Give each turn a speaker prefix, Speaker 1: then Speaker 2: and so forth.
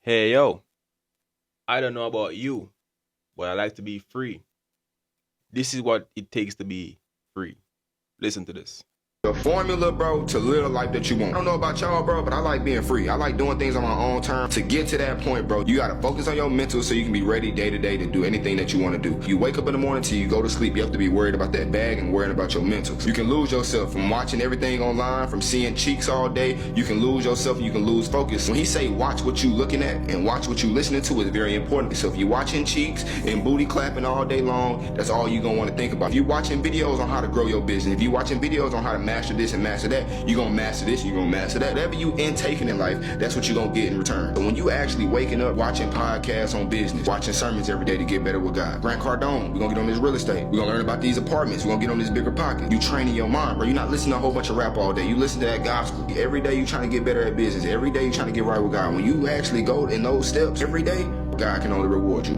Speaker 1: Hey yo, I don't know about you, but I like to be free. This is what it takes to be free. Listen to this.
Speaker 2: The formula, bro, to live the life that you want. I don't know about y'all, bro, but I like being free. I like doing things on my own terms. To get to that point, bro, you gotta focus on your mental so you can be ready day to day to do anything that you want to do. You wake up in the morning till you go to sleep, you have to be worried about that bag and worried about your mental. You can lose yourself from watching everything online, from seeing cheeks all day. You can lose yourself and you can lose focus. When he say watch what you looking at and watch what you listening to is very important. So if you're watching cheeks and booty clapping all day long, that's all you gonna want to think about. If you're watching videos on how to grow your business, if you're watching videos on how to master this and master that, you're gonna master this, you're gonna master that. Whatever you intaking in life, that's what you're gonna get in return. But when you actually waking up, watching podcasts on business, watching sermons every day to get better with God. Grant Cardone, we're gonna get on this real estate. We're gonna learn about these apartments. We're gonna get on this bigger pocket. You training your mind, bro. You're not listening to a whole bunch of rap all day. You listen to that gospel. Every day you trying to get better at business. Every day you trying to get right with God. When you actually go in those steps every day, God can only reward you.